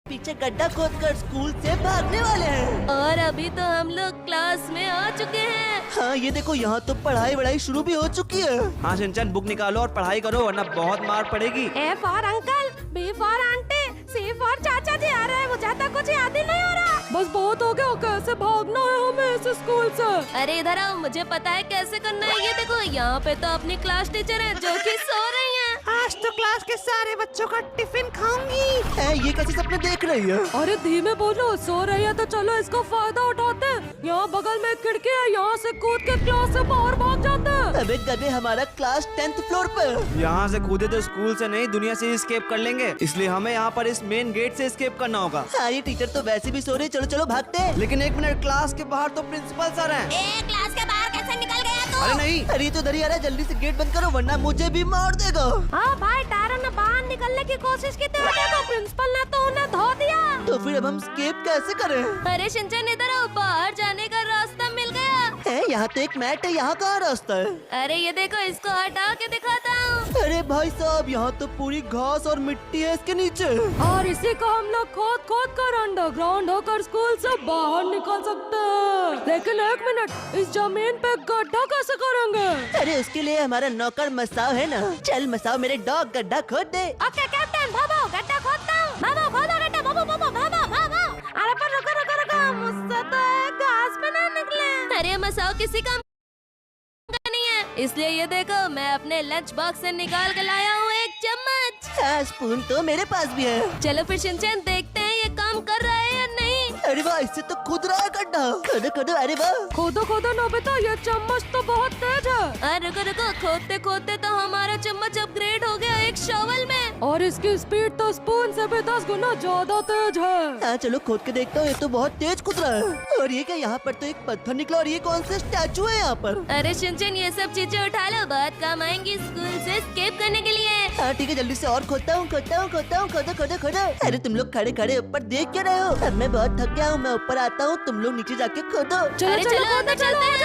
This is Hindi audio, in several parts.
पीछे गड्ढा खोदकर स्कूल से भागने वाले हैं। और अभी तो हम लोग क्लास में आ चुके हैं। हाँ ये देखो यहाँ तो पढ़ाई वढ़ाई शुरू भी हो चुकी है। हाँ शिनचैन बुक निकालो और पढ़ाई करो वरना बहुत मार पड़ेगी। A for uncle, B for aunty, C for chacha ji आ रहे हैं। मुझे तो कुछ याद ही नहीं हो रहा। बस बहुत हो गया, कैसे भागना है हमें इस स्कूल से। अरे इधर आओ, मुझे पता है कैसे करना है। ये देखो यहाँ पे तो अपनी क्लास टीचर है जो कि सो रही है। आज तो क्लास के सारे बच्चों का टिफिन खाऊंगी। ये कैसे सपने देख रही है? अरे धीमे बोलो, सो रही है तो चलो इसका फायदा उठाते हैं। यहाँ बगल में एक खिड़की है, यहाँ से कूद के क्लास से बाहर भाग जाते हैं। अबे गधे, हमारा क्लास 10th फ्लोर पर। यहाँ से कूदे तो स्कूल से नहीं दुनिया से एस्केप कर लेंगे, इसलिए हमें यहाँ पर इस मेन गेट से एस्केप करना होगा। हाँ ये टीचर तो वैसे भी सो रही, चलो चलो भागते हैं। लेकिन एक मिनट, क्लास के बाहर तो प्रिंसिपल सर हैं। क्लास के बाहर कैसे निकल गया तू? अरे नहीं, अरे ये तो इधर ही आ रहा है, जल्दी से गेट बंद करो वरना मुझे भी मार देगा। हाँ भाई, टारा ने बाहर निकलने की कोशिश की थी तो प्रिंसिपल ने तो उन्हें धो दिया। तो फिर अब हम एस्केप कैसे करें? अरे शिनचैन इधर आओ, बाहर जाने का रास्ता मिल गया। यहाँ तो एक मैट है, यहाँ कहाँ रास्ता है? अरे ये देखो, इसको हटा के दिखाता हूँ। अरे भाई साहब, यहाँ तो पूरी घास और मिट्टी है इसके नीचे। और इसी को हम लोग खोद खोद कर अंडरग्राउंड होकर स्कूल से बाहर निकल सकते हैं। लेकिन एक मिनट, इस जमीन पे गड्ढा कैसे करेंगे? अरे उसके लिए हमारा नौकर मसाव है ना। चल मसाव, मेरे डॉग गड्ढा खोद दे। ओके कैप्टन, भागो गड्ढा खोदता हूँ। भागो खोदो गड्ढा, भागो भागो भागो भागो। अरे पर रुको रुको रुको, मुझसे तो घास पे ना निकले। अरे मसाओ किसी काम का नहीं है, इसलिए ये देखो मैं अपने लंच बॉक्स से निकाल के लाया हूँ एक चम्मच। हाँ, स्पून तो मेरे पास भी है। चलो फिर शिनचैन देखते हैं ये काम कर रहा है या नहीं। अरे वाह, इससे तो खुद रहा है गड्ढा। खोदो खोदो, अरे वाह। खोदो खोदो नोबिता, ये चम्मच तो बहुत तेज है। अरे रुको रुको, खोदते खोदते तो हमारा चम्मच अपग्रेड हो गया एक शॉवल में। और इसकी स्पीड तो स्पून से भी 10 गुना ज्यादा तेज है। हाँ चलो खोद के देखता हूँ, ये तो बहुत तेज खुद रहा है। और ये क्या, यहाँ पर तो एक पत्थर निकला और ये कौन सा स्टैचू है यहाँ पर? अरे शिनचैन ये सब चीजें उठा लो, बहुत काम आएंगी स्कूल से एस्केप करने के लिए। हाँ ठीक है, जल्दी से और खोदता हूँ खोदता हूँ खोदता हूँ, खोदो खोदो खोदो। अरे तुम लोग खड़े खड़े ऊपर देख क्या रहे हो? अब मैं बहुत थक गया हूँ, मैं ऊपर आता हूँ, तुम लोग नीचे जाके खोदो। अरे चलो अंदर चलते हैं।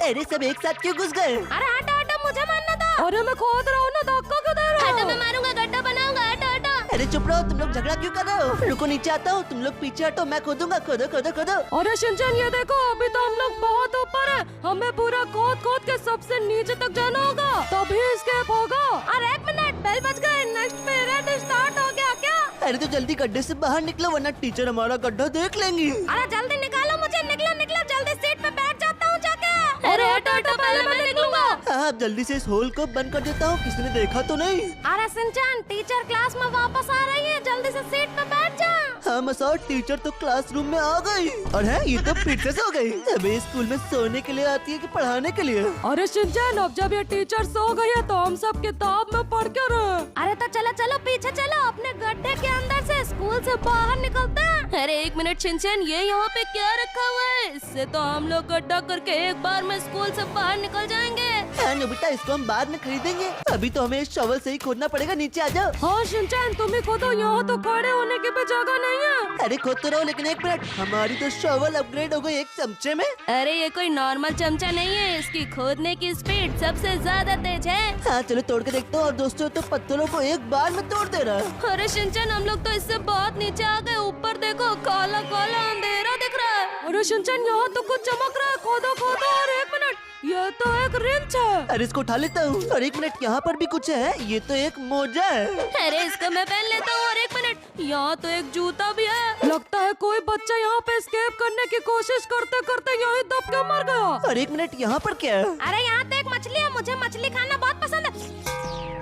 अरे सब एक साथ क्यों घुस गए? अरे हटो हटो, मुझे मारना था। अरे मैं खोद रहा हूँ ना, धक्का क्यों दे रहा हटो, मैं हो? मारूंगा, गड्ढा बनाऊंगा। हटो हटो। अरे चुप रहो, तुम लोग झगड़ा क्यों कर रहे हो? रुको नीचे आता हूँ, तुम लोग पीछे हटो, मैं खोदूंगा। खोदो खोदो खोदो। अरे शिनचैन ये देखो, अभी तो हम लोग बहुत ऊपर है, हमें पूरा खोद खोद के सबसे नीचे तक जाना होगा, तभी एस्केप होगा। अरे एक मिनट, बेल बज गए, नेक्स्ट पीरियड स्टार्ट हो गया क्या? अरे तो जल्दी गड्ढे से बाहर निकलो वरना टीचर हमारा गड्ढा देख लेंगी। अरे जल्दी निकालो मुझे, निकलो निकलो, जल्दी सीट पे बैठ जाता हूँ जाके। अरे हटो हटो, पहले मैं निकलूंगा। हाँ अब जल्दी से इस होल को बंद कर देता हूँ, किसी ने देखा तो नहीं? अरे शिनचैन, टीचर क्लास में वापस आ रही है, जल्दी से सीट पे बैठ जा। हाँ मसौर, टीचर तो क्लासरूम में आ गई। और है ये तो फिर से सो गई। अबे स्कूल में सोने के लिए आती है कि पढ़ाने के लिए? अरे शिनचैन, अब जब ये टीचर सो गई है तो हम सब किताब में पढ़ के रहे। अरे तो चलो चलो पीछे चलो, अपने गड्ढे के अंदर से स्कूल से बाहर निकलते हैं। अरे एक मिनट शिनचैन, ये यहाँ पे क्या रखा हुआ है? इससे तो हम लोग गड्ढा करके एक बार में स्कूल से बाहर निकल जाएंगे। हाँ नोबिता, इसको हम बाद में खरीदेंगे, अभी तो हमें इस शॉवल से ही खोदना पड़ेगा। नीचे आ जाओ। हाँ शिनचैन, तुम ही खोदो, यहाँ तो खड़े होने की भी जगह नहीं है। अरे खोद तो रहो, लेकिन एक मिनट, हमारी तो शॉवल अपग्रेड हो गई एक चमचे में। अरे ये कोई नॉर्मल चमचा नहीं है, इसकी खोदने की स्पीड सबसे ज्यादा तेज है। हाँ चलो तोड़ के देखते हो। और दोस्तों तो पत्थरों को एक बार में तोड़ दे रहा है। अरे शिनचैन, हम लोग तो इससे बहुत नीचे आ गए, ऊपर देखो काला काला अंधेरा दिख रहा है। अरे शिनचैन, यहाँ तो कुछ चमक रहा है, खोदो खोदो। और एक मिनट, ये तो एक रिंच है। अरे इसको उठा लेता हूँ। और एक मिनट, यहाँ पर भी कुछ है, ये तो एक मोजा है। अरे इसको मैं पहन लेता हूँ। और एक मिनट, यहाँ तो एक जूता भी है। लगता है कोई बच्चा यहाँ पे एस्केप करने की कोशिश करते करते यहीं दब के मर गया। और एक मिनट, यहाँ पर क्या है? अरे यहाँ तो एक मछली है, मुझे मछली खाना बहुत पसंद है,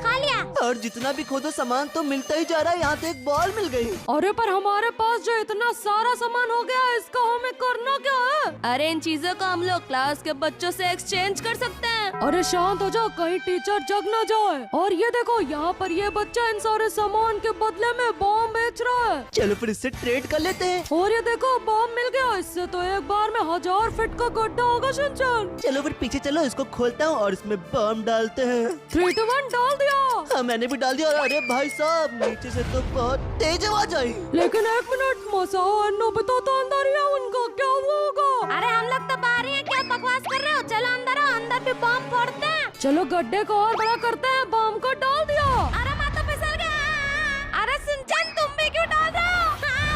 खा लिया। और जितना भी खोदो सामान तो मिलता ही जा रहा है। यहाँ तो एक बॉल मिल गई। अरे पर हमारे पास जो इतना सारा सामान हो गया, इसका हमें करना क्या है? अरे इन चीजों को हम लोग क्लास के बच्चों से एक्सचेंज कर सकते हैं। अरे शांत हो जाओ, कहीं टीचर जग न जाए। और ये देखो, यहाँ पर ये बच्चा इन सारे सामान के बदले में बॉम्ब बेच रहा है। चलो फिर इससे ट्रेड कर लेते हैं। और ये देखो, बॉम्ब मिल गया। इससे तो एक बार में 1000 फीट का गड्ढा होगा शिनचैन। चलो फिर पीछे चलो, इसको खोलता हूँ और इसमें बम डालते हैं। 3, 2, 1 डाल दिया। हाँ मैंने भी डाल दिया। अरे भाई साहब, नीचे से तो बहुत तेज आवाज आई। लेकिन एक मिनट, मसाओ और नोबिता तो अंदर ही है, उनका क्या हुआ होगा? अरे हम लोग तो बाहर ही हैं, क्या बकवास कर रहे हो? चलो अंदर आओ, अंदर भी बम फोड़ते हैं। चलो गड्ढे को और बड़ा करते हैं। बम को डाल दिया। अरे मैं तो फिसल गया। अरे शिनचैन, तुम भी क्यों डाल रहे हो?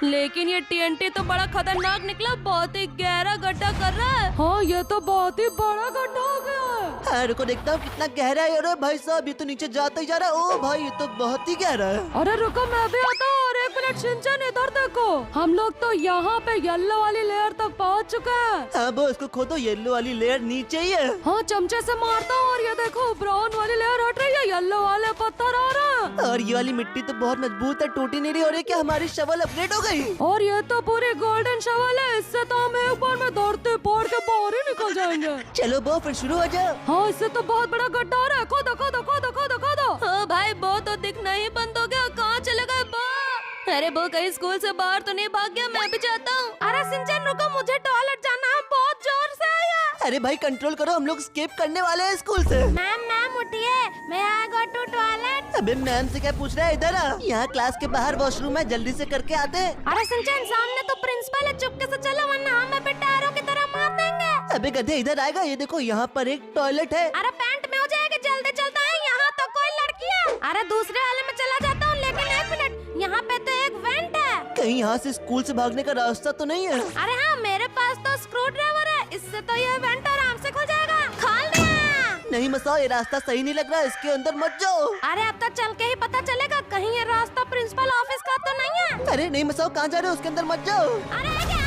लेकिन ये TNT तो बड़ा खतरनाक निकला, बहुत ही गहरा गड्ढा कर रहा है। हाँ ये तो बहुत ही बड़ा गड्ढा हो गया है। हाँ रुको देखता हूँ कितना गहरा है। अरे भाई साहब ये तो नीचे जाता ही जा रहा है। ओ भाई ये तो बहुत ही गहरा है। अरे रुको मैं भी आता हूँ। और 1 मिनट शिनचैन इधर देखो, हम लोग तो यहाँ पे येलो वाली लेयर तक पहुँच चुके हैं। हाँ वो इसको खोदो, येलो वाली लेयर नीचे ही है। हाँ चमचे से मारता हूँ और ये देखो ब्राउन वाली लेयर हट रही है, येलो वाले पत्थर आ रहा है। और ये वाली मिट्टी तो बहुत मजबूत है, टूटी नहीं रही। और ये क्या हमारी शवल अपग्रेड हो गई? और ये तो पूरी गोल्डन शवल है, इससे तो हम एक बार में दौड़ते फोड़ के बाहर ही निकल जाएंगे। चलो वो फिर शुरू हो जाओ। हाँ इससे तो बहुत बड़ा गड्ढा हो रहा है, खोदो खोदो खोदो खोदो खोदो। हाँ भाई वो तो दिखना ही बंद हो गया, कहाँ चले गए वो? अरे वो कहीं स्कूल से बाहर तो नहीं भाग गया? मैं भी जाता हूँ। अरे शिनचैन रुको, मुझे टॉयलेट जाना है, बहुत जोर से आया। अरे भाई कंट्रोल करो, हम लोग स्केप करने वाले हैं स्कूल से। मैम उठिए, मैं आई गो टू टॉयलेट। अबे मैम से क्या पूछ रहा है, इधर आ। यहाँ क्लास के बाहर वॉशरूम है, जल्दी से करके आते हैं। अरे शिनचैन सामने तो प्रिंसिपल है, चुपके से चलो वरना हमें भी टायरों की तरह मार देंगे। अबे गधे इधर आएगा, ये देखो यहाँ पर एक टॉयलेट है। अरे पैंट में हो जाएगा, जल्दी चलता है, यहाँ तो कोई लड़की है। अरे दूसरे वाले में चला जाता हूँ, लेकिन 1 मिनट, यहाँ पे तो एक वेंट है। कहीं यहाँ से स्कूल से भागने का रास्ता तो नहीं है? अरे हाँ मेरे पास तो स्क्रू ड्राइवर है, इससे तो ये वेंट आराम से खुल जाएगा। खोल दिया। नहीं मसाओ, ये रास्ता सही नहीं लग रहा, इसके अंदर मत जाओ। अरे अब तक चल के ही पता चलेगा, कहीं ये रास्ता प्रिंसिपल ऑफिस का तो नहीं है। अरे नहीं मसाओ, कहाँ जा रहे हो? उसके अंदर मत जाओ। अरे क्या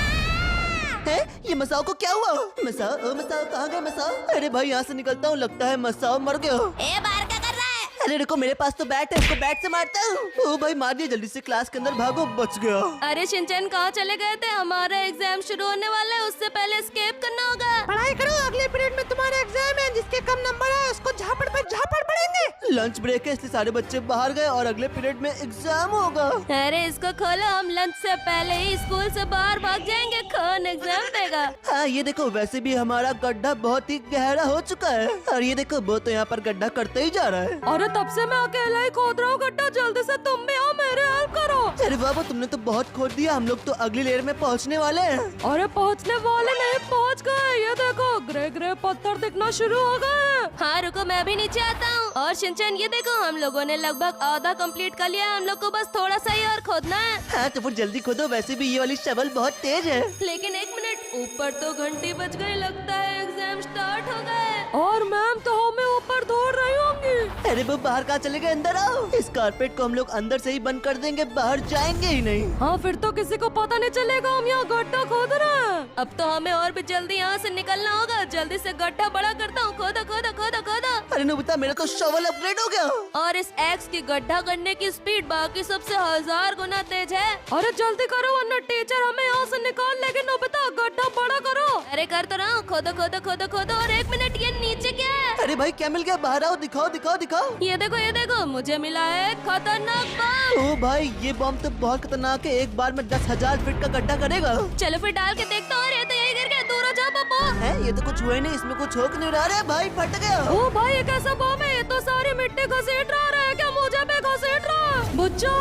है ये मसाओ को क्या हुआ? मसाओ ओ मसाओ कहाँ गए मसाओ? अरे भाई यहाँ से निकलता हूँ, लगता है मसाओ मर गया। ए बाहर क्या कर रहा है? अरे रुको, मेरे पास तो बैट है, इसको बैट से मारता हूँ। ओ भाई मार दिया, जल्दी से क्लास के अंदर भागो, बच गया। अरे शिनचैन कहाँ चले गए थे? हमारा एग्जाम शुरू होने वाला है, उससे पहले एस्केप करना होगा। पढ़ाई करो, अगले पीरियड में तुम्हारा एग्जाम है, जिसके कम नंबर है उसको झापड़ पे झापड़ पड़ेंगे। लंच ब्रेक है इसलिए सारे बच्चे बाहर गए और अगले पीरियड में एग्जाम होगा। अरे इसको खोलो, हम लंच से पहले ही स्कूल से बाहर भाग जाएंगे, कौन एग्जाम देगा? हाँ ये देखो, वैसे भी हमारा गड्ढा बहुत ही गहरा हो चुका है। और ये देखो वो तो यहाँ पर गड्ढा करते ही जा रहा है। अरे तब से मैं अकेला ही खोद रहा हूँ गड्ढा, जल्दी से तुम भी आओ, मेरे हेल्प करो। अरे बाबू तुमने तो बहुत खोद दिया, हम लोग तो अगली लेयर में पहुँचने वाले हैं। अरे पहुँचने वाले नहीं, पहुँच गए। ये देखो ग्रे ग्रे पत्थर दिखना शुरू हो गए। हाँ रुको, मैं भी नीचे आता हूँ। और शिनचैन ये देखो, हम लोगों ने लगभग आधा कंप्लीट कर लिया है, हम लोग को बस थोड़ा सा ही और खोदना है। हाँ तो फिर जल्दी खोदो, वैसे भी ये वाली शवल बहुत तेज है। लेकिन 1 मिनट, ऊपर तो घंटी बज गई, लगता है एग्जाम स्टार्ट हो गए। और मैम तो हमें ऊपर दौड़ रही होंगी। अरे वो बाहर कहाँ चले गए? अंदर आओ, इस कारपेट को हम लोग अंदर से ही बंद कर देंगे, बाहर जाएंगे ही नहीं। हाँ फिर तो किसी को पता नहीं चलेगा हम यहाँ गड्ढा खोद रहे हैं। अब तो हमें और भी जल्दी यहाँ से निकलना होगा, जल्दी से गड्ढा बड़ा करता हूँ, खोदो खोदो खोदो खोदो। अरे नोबिता मेरा तो शवल अपग्रेड हो गया। और इस एक्स की गड्ढा करने की स्पीड बाकी सबसे 1000 गुना तेज है। अरे जल्दी करो वरना टीचर हमें यहाँ से निकाल लेगी। नोबिता गड्ढा बड़ा करो। अरे कर तो रहा हूँ, खोदो खोदो खोदो खोदो। और 1 मिनट, ये नीचे क्या है? अरे भाई क्या मिल गया? बाहर आओ, दिखाओ दिखाओ दिखाओ। ये देखो, मुझे मिला है खतरनाक बम। ओ भाई ये बम तो बहुत खतरनाक है, एक बार में 10,000 फीट का गड्ढा करेगा। चलो फिर डाल के देखता हूँ। अरे तो यही गिर गया, दूर हो जाओ पप्पू। है ये तो कुछ हुआ ही नहीं, इसमें कुछ हो नहीं रहा है। भाई फट गया। ओ भाई ये कैसा बम है? ये तो सारी मिट्टी घसीट रहा है, क्या मुझे भी घसीट रहा है? बच्चों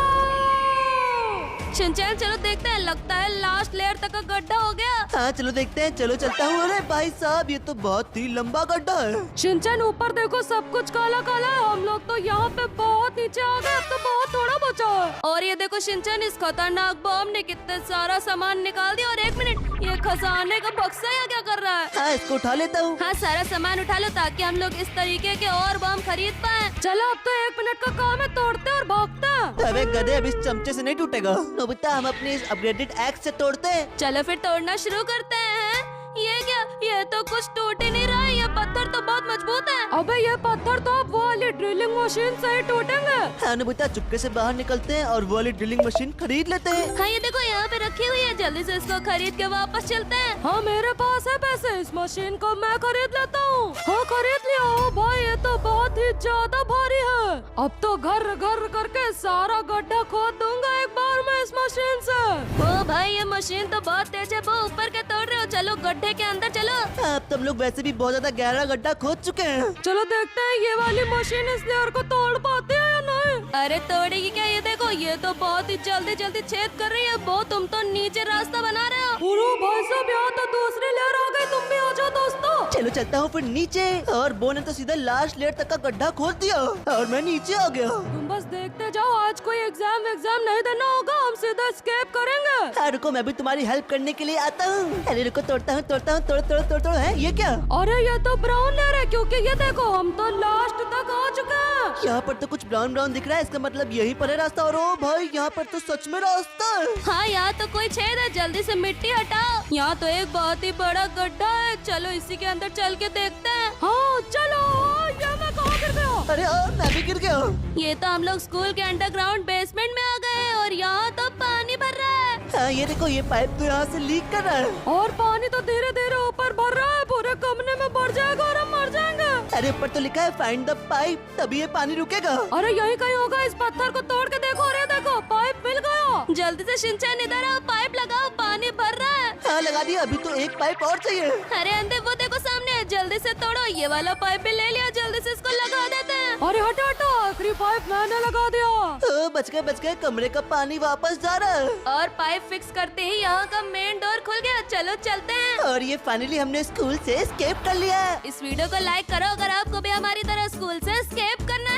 शिनचैन चलो देखते हैं, लगता है लास्ट लेयर तक का गड्ढा हो गया। हाँ चलो देखते हैं, चलो चलता हूँ। अरे भाई साहब ये तो बहुत ही लंबा गड्ढा है। शिनचैन ऊपर देखो, सब कुछ काला काला है। हम लोग तो यहाँ पे बहुत नीचे आ गए, अब तो बहुत थोड़ा बचा है। और ये देखो शिनचैन, इस खतरनाक बम ने कितना सारा सामान निकाल दिया। और 1 मिनट, ये खजाने का बक्सा यहाँ क्या कर रहा है? हाँ इसको उठा लेता हूँ। हाँ सारा सामान उठा लो ताकि हम लोग इस तरीके के और बम खरीद पाए। चलो अब तो 1 मिनट का काम है, तोड़ते और भागते हैं। अबे गधे, अब इस चमचे से नहीं टूटेगा। नोबिता हम अपने इस अपग्रेडेड एक्स से तोड़ते हैं। चलो फिर तोड़ना शुरू करते हैं। ये क्या? ये तो कुछ टूट ही नहीं रहा है, ये पत्थर तो बहुत मजबूत है। अबे ये पत्थर तो अब वो वाली ड्रिलिंग मशीन से ही टूटेंगे। हाँ नोबिता चुपके से बाहर निकलते हैं और वो वाली ड्रिलिंग मशीन खरीद लेते हैं। हाँ ये देखो यहाँ पे रखी हुई है, जल्दी से इसको खरीद के वापस चलते हैं। हाँ मेरे पास है पैसे, इस मशीन को मैं खरीद लेता हूँ। हाँ खरीद लिया। ओ भाई ये तो बहुत ही ज्यादा भारी है। अब तो घर घर करके सारा गड्ढा खोद दूंगा एक बार में इस मशीन से। ओ भाई ये मशीन तो बहुत तेज है, वो ऊपर के तोड़ रहे हो। चलो गड्ढे के अंदर चलो। अब तुम लोग वैसे भी बहुत ज्यादा गहरा गड्ढा खोद चुके हैं। चलो देखते हैं ये वाली मशीन इस लेयर को तोड़ पाती है या नहीं। अरे तोड़ेगी क्या? ये देखो, ये तो बहुत ही जल्दी जल्दी छेद कर रही है। वो तुम तो नीचे रास्ता बना रहे हो। पूरा भाई साहब यहाँ तो दूसरी लेयर आ गई, तुम भी आ जाओ दोस्तों। चलो चलता हूँ फिर नीचे। और बो ने तो सीधा लास्ट लेयर तक का गड्ढा खोद दिया और मैं नीचे आ गया। तुम बस देखते जाओ, आज कोई एग्जाम नहीं देना होगा, हम सीधा एस्केप करेंगे। हाँ रुको, मैं भी तुम्हारी हेल्प करने के लिए आता हूँ। अरे रुको, तोड़ता हूँ तोड़ है ये क्या? अरे ये तो ब्राउन लेयर है, क्योंकि ये देखो हम तो लास्ट तक आ चुके हैं। यहाँ पर तो कुछ ब्राउन ब्राउन दिख रहा है, इसका मतलब यहीं पर है रास्ता। और ओ भाई, यहाँ पर तो सच में रास्ता है। हाँ यहाँ तो कोई छेद है, जल्दी से मिट्टी हटाओ। यहाँ तो एक बहुत ही बड़ा गड्ढा है, चलो इसी के अंदर चल के देखते हैं। हाँ चलो। ये मैं कहाँ गिर गया? अरे मैं भी गिर गया। ये तो हम लोग स्कूल के अंडरग्राउंड बेसमेंट में आ गए हैं और यहाँ तो पानी भर रहा है। हाँ ये देखो, ये पाइप तो यहाँ से लीक कर रहा है। और पानी तो धीरे धीरे ऊपर भर रहा है, पूरे कमरे में बढ़ जाएगा और हम मर जाएंगे। अरे ऊपर तो लिखा है फाइंड द पाइप, तभी ये पानी रुकेगा। अरे यही कहीं होगा, इस पत्थर को तोड़ के देखो। अरे देखो, पाइप मिल गया। जल्दी से शिनचैन इधर आओ, पाइप लगाओ, पानी भर रहा है। हाँ लगा दिया, अभी तो एक पाइप और चाहिए। अरे अंदर वो देखो सामने, जल्दी से तोड़ो। ये वाला पाइप भी ले लिया, जल्दी से इसको लगा देते हैं। अरे हटो हटो, आखिरी पाइप मैंने लगा दिया। बच गए, कमरे का पानी वापस जा रहा है। और पाइप फिक्स करते ही यहाँ का मेन डोर खुल गया। चलो चलते हैं। और ये फाइनली हमने स्कूल से एस्केप कर लिया। इस वीडियो को लाइक करो अगर आपको भी हमारी तरह स्कूल से एस्केप करना है।